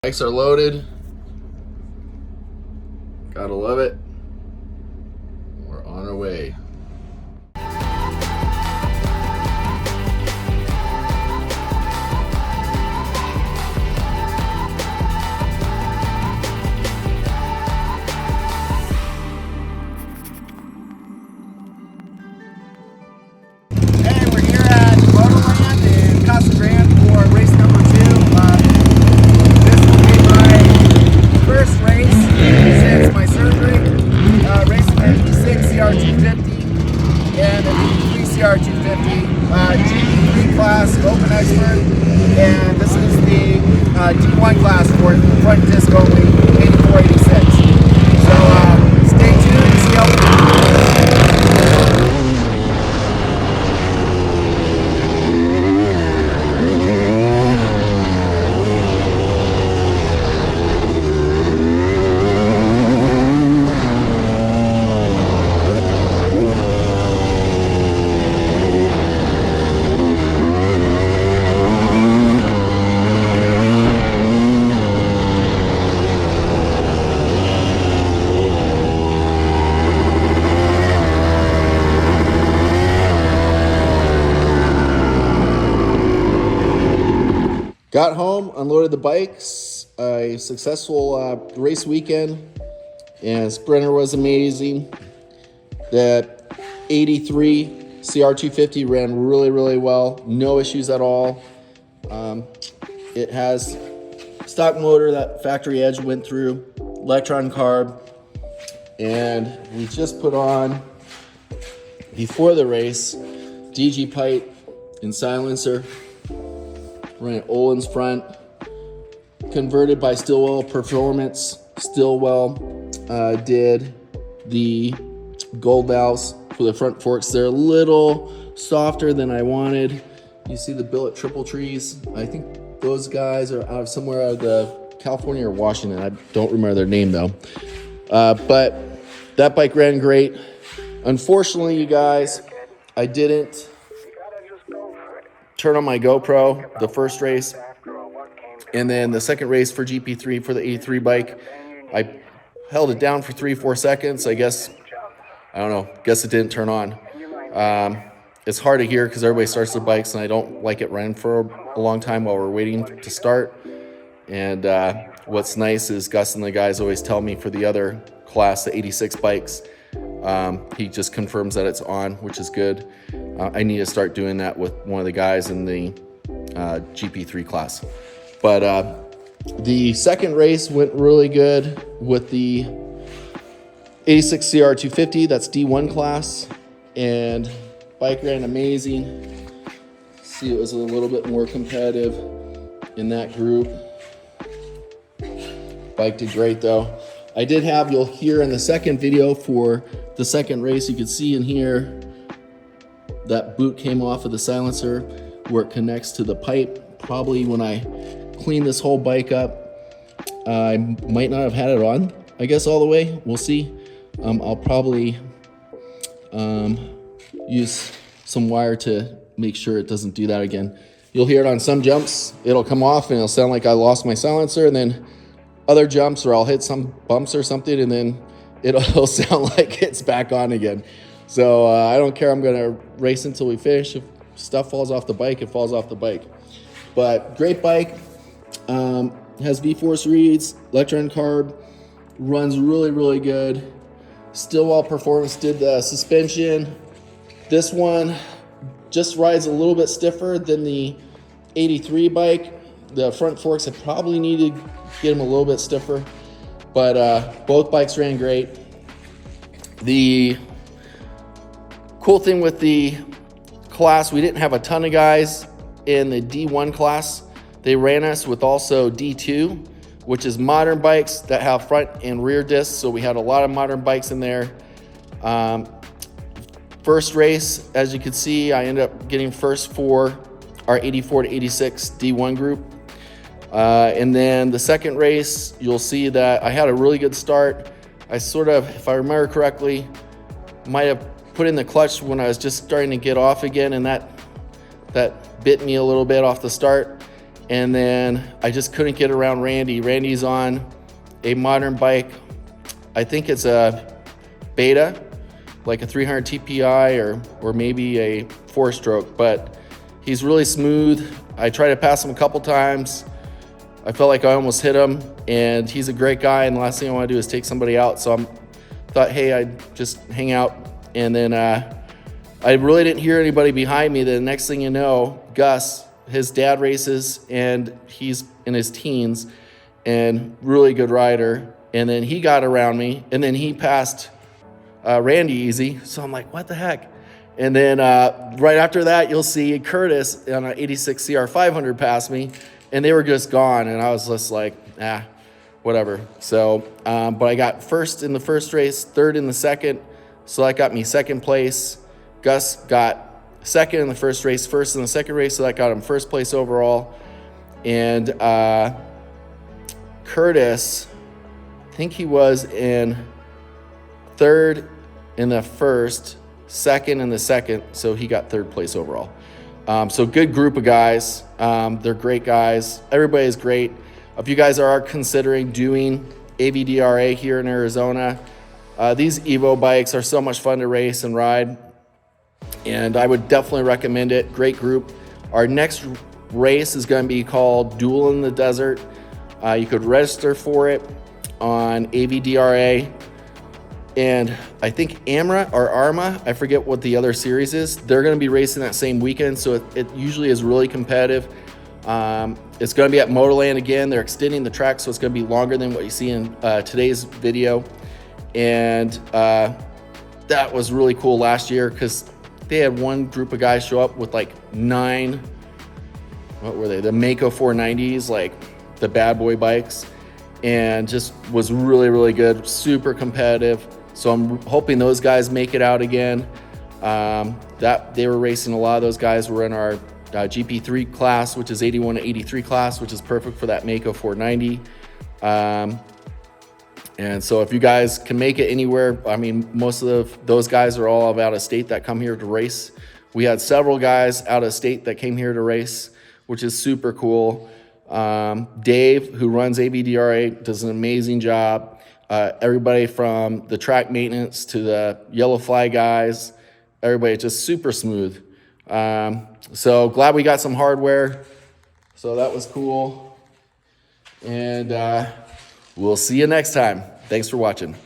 Bikes are loaded. Gotta love it. We're on our way. Hey, we're here at Motorland in Casa Grande for race number 2. This will be my first race since my surgery. Racing an E6 CR250 and an E3 CR250, GP3 class, open expert, and this is the D1 class for front disc only, 8486. So stay tuned and see how we do. Got home, unloaded the bikes. A successful race weekend, and Sprinter was amazing. The 83 CR250 ran really well. No issues at all. It has stock motor that Factory Edge went through, electron carb, and we just put on, before the race, DG pipe and silencer. Ran Olin's front, converted by Stillwell Performance. Stillwell did the gold valves for the front forks. They're a little softer than I wanted. You see the billet triple trees. I think those guys are out of somewhere out of the California or Washington. I don't remember their name though. But that bike ran great. Unfortunately, you guys, I didn't turn on my GoPro the first race, and then the second race for GP3 for the 83 bike, I held it down for 3-4 seconds. I guess it didn't turn on. It's hard to hear because everybody starts their bikes, and I don't like it running for a long time while we're waiting to start. And what's nice is Gus and the guys always tell me for the other class, the 86 bikes, he just confirms that it's on, which is good. I need to start doing that with one of the guys in the GP3 class. But the second race went really good with the 86 CR250, that's D1 class, and bike ran amazing. See, it was a little bit more competitive in that group. Bike did great though. I did have, you'll hear in the second video for the second race, you can see in here that boot came off of the silencer where it connects to the pipe. Probably when I clean this whole bike up, I might not have had it on, I guess, all the way. We'll see. I'll probably use some wire to make sure it doesn't do that again. You'll hear it on some jumps. It'll come off and it'll sound like I lost my silencer, and then other jumps or I'll hit some bumps or something and then it'll sound like it's back on again. So I don't care. I'm gonna race until we finish. If stuff falls off the bike, it falls off the bike. But great bike. Has V-Force reeds, electron carb, runs really good. Stillwell Performance did the suspension. This one just rides a little bit stiffer than the 83 bike. The front forks, I probably need to get them a little bit stiffer, but both bikes ran great. The cool thing with the class, we didn't have a ton of guys in the D1 class. They ran us with also D2, which is modern bikes that have front and rear discs. So we had a lot of modern bikes in there. First race, as you can see, I ended up getting first for our 84 to 86 D1 group. And then the second race, you'll see that I had a really good start. I sort of, if I remember correctly, might have put in the clutch when I was just starting to get off again, and that bit me a little bit off the start. And then I just couldn't get around Randy. Randy's on a modern bike. I think it's a beta, like a 300 TPI or maybe a 4-stroke, but he's really smooth. I tried to pass him a couple times. I felt like I almost hit him, and he's a great guy, and the last thing I want to do is take somebody out. So I thought, hey, I'd just hang out. And then I really didn't hear anybody behind me. The next thing you know, Gus, his dad races, and he's in his teens, and really good rider. And then he got around me, and then he passed Randy easy. So I'm like, what the heck? And then right after that, you'll see Curtis on an 86 CR 500 pass me, and they were just gone. And I was just like, whatever. So, but I got first in the first race, third in the second. So that got me second place. Gus got second in the first race, first in the second race. So that got him first place overall. And Curtis, I think he was in third in the first, second in the second, so he got third place overall. So good group of guys. They're great guys. Everybody's great. If you guys are considering doing ADVRA here in Arizona, these Evo bikes are so much fun to race and ride, and I would definitely recommend it. Great group. Our next race is going to be called Duel in the Desert. You could register for it on ADVRA. And I think AMRA or ARMA, I forget what the other series is, they're going to be racing that same weekend, so it usually is really competitive. It's going to be at Motorland again. They're extending the track, so it's going to be longer than what you see in today's video. And that was really cool last year because they had one group of guys show up with like 9, what were they, the Mako 490s, like the bad boy bikes, and just was really, really good, super competitive. So I'm hoping those guys make it out again. That they were racing, a lot of those guys were in our GP3 class, which is 81 to 83 class, which is perfect for that Mako 490. And so if you guys can make it anywhere, I mean, most of those guys are all out of state that come here to race. We had several guys out of state that came here to race, which is super cool. Dave, who runs ADVRA, does an amazing job. Everybody from the track maintenance to the yellow flag guys, everybody just super smooth. So glad we got some hardware. So that was cool. And we'll see you next time. Thanks for watching.